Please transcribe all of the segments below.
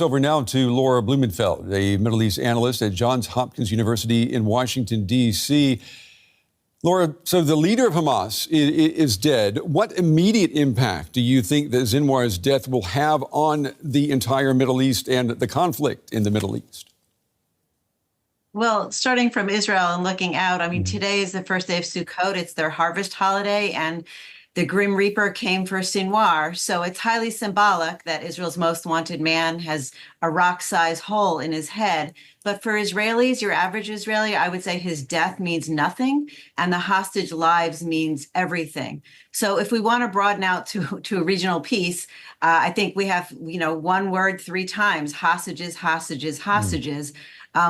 Over now to Laura Blumenfeld, a Middle East analyst at Johns Hopkins University in Washington, D.C. Laura, so the leader of Hamas is dead. What immediate impact do you think that Sinwar's death will have on the entire Middle East and the conflict in the Middle East? Well, starting from Israel and looking out, I mean, today is the first day of Sukkot. It's their harvest holiday, and the Grim Reaper came for Sinwar. So it's highly symbolic that Israel's most wanted man has a rock-sized hole in his head. But for Israelis, your average Israeli, I would say his death means nothing, and the hostage lives means everything. So if we want to broaden out to a regional peace, I think we have, one word 3 times: hostages, hostages, hostages.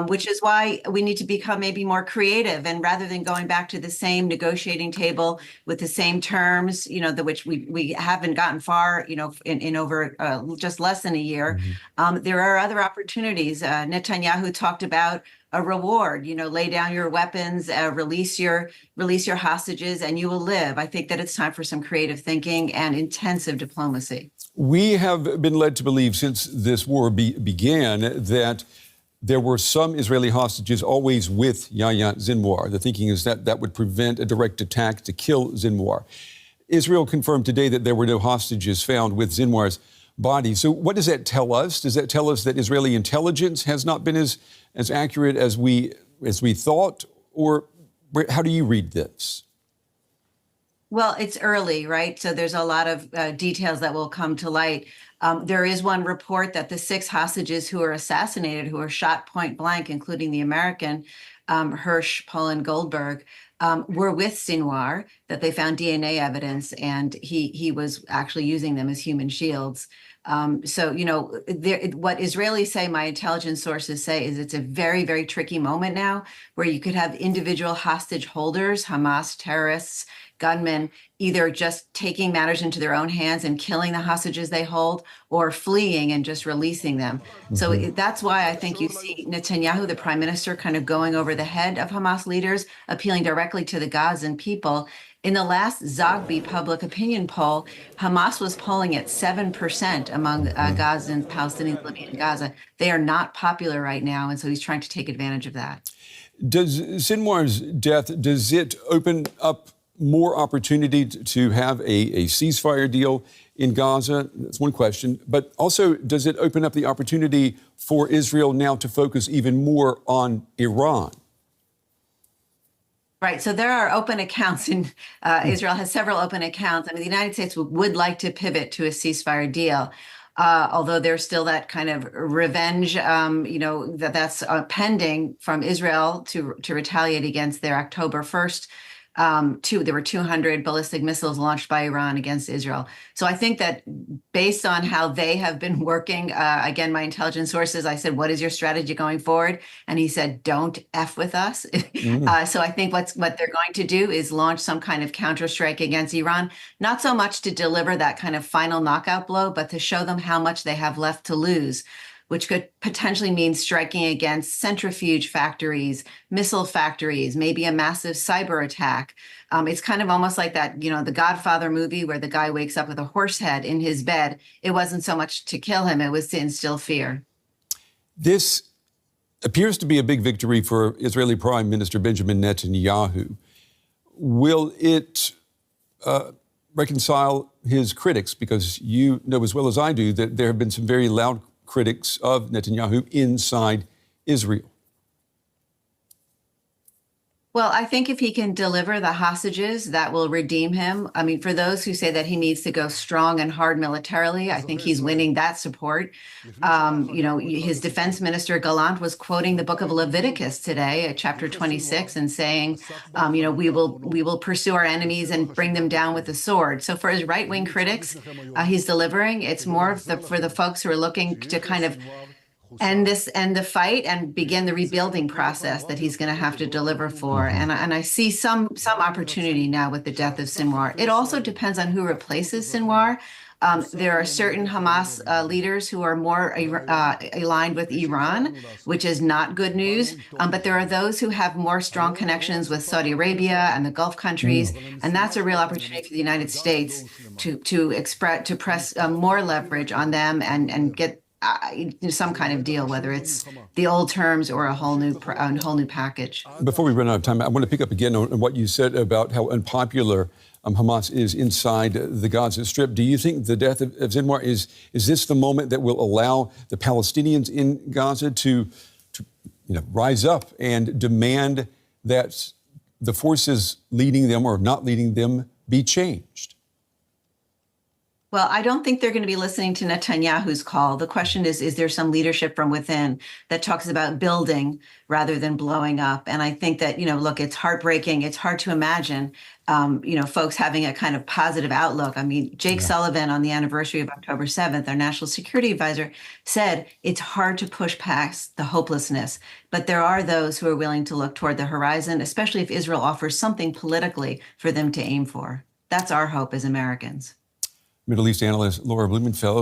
Which is why we need to become maybe more creative, and rather than going back to the same negotiating table with the same terms, which we haven't gotten far, in over just less than a year. There are other opportunities. Netanyahu talked about a reward, lay down your weapons, release your hostages, and you will live. I think that it's time for some creative thinking and intensive diplomacy. We have been led to believe since this war began that there were some Israeli hostages always with Yahya Sinwar. The thinking is that that would prevent a direct attack to kill Sinwar. Israel confirmed today that there were no hostages found with Sinwar's body. So what does that tell us? Does that tell us that Israeli intelligence has not been as accurate as we thought? Or how do you read this? Well, it's early, right? So there's a lot of details that will come to light. There is one report that the 6 hostages who were assassinated, who were shot point blank, including the American, Hirsch, Poland, Goldberg, were with Sinwar, that they found DNA evidence, and he was actually using them as human shields. So, what Israelis say, my intelligence sources say, is it's a very, very tricky moment now where you could have individual hostage holders, Hamas terrorists, gunmen, either just taking matters into their own hands and killing the hostages they hold, or fleeing and just releasing them. So that's why I think you see Netanyahu, the prime minister, kind of going over the head of Hamas leaders, appealing directly to the Gazan people. In the last Zogby public opinion poll, Hamas was polling at 7% among Gazans, Palestinians living in Gaza. They are not popular right now, and so he's trying to take advantage of that. Does Sinwar's death, does it open up more opportunity to have a ceasefire deal in Gaza? That's one question. But also, does it open up the opportunity for Israel now to focus even more on Iran? Right. So there are open accounts, and Israel has several open accounts. I mean, the United States would like to pivot to a ceasefire deal, although there's still that kind of revenge, that's pending from Israel to retaliate against their October 1st. There were 200 ballistic missiles launched by Iran against Israel. So I think that based on how they have been working, again, my intelligence sources, I said, what is your strategy going forward? And he said, don't F with us. So I think what they're going to do is launch some kind of counterstrike against Iran, not so much to deliver that kind of final knockout blow, but to show them how much they have left to lose, which could potentially mean striking against centrifuge factories, missile factories, maybe a massive cyber attack. It's kind of almost like that, the Godfather movie where the guy wakes up with a horse head in his bed. It wasn't so much to kill him, it was to instill fear. This appears to be a big victory for Israeli Prime Minister Benjamin Netanyahu. Will it reconcile his critics? Because you know as well as I do that there have been some very loud critics of Netanyahu inside Israel. Well, I think if he can deliver the hostages, that will redeem him. I mean, for those who say that he needs to go strong and hard militarily, I think he's winning that support. His defense minister, Gallant, was quoting the book of Leviticus today, chapter 26, and saying, we will pursue our enemies and bring them down with the sword. So for his right-wing critics, he's delivering. It's more for the folks who are looking to kind of end the fight and begin the rebuilding process that he's going to have to deliver for. And I see some opportunity now with the death of Sinwar. It also depends on who replaces Sinwar. There are certain Hamas leaders who are more aligned with Iran, which is not good news. But there are those who have more strong connections with Saudi Arabia and the Gulf countries. And that's a real opportunity for the United States to press more leverage on them and get some kind of deal, whether it's the old terms or a whole new package. Before we run out of time, I want to pick up again on what you said about how unpopular Hamas is inside the Gaza Strip. Do you think the death of Sinwar is this the moment that will allow the Palestinians in Gaza to rise up and demand that the forces leading them or not leading them be changed? Well, I don't think they're going to be listening to Netanyahu's call. The question is there some leadership from within that talks about building rather than blowing up? And I think that, look, it's heartbreaking. It's hard to imagine, folks having a kind of positive outlook. I mean, Jake Sullivan on the anniversary of October 7th, our national security advisor, said it's hard to push past the hopelessness. But there are those who are willing to look toward the horizon, especially if Israel offers something politically for them to aim for. That's our hope as Americans. Middle East analyst Laura Blumenfeld.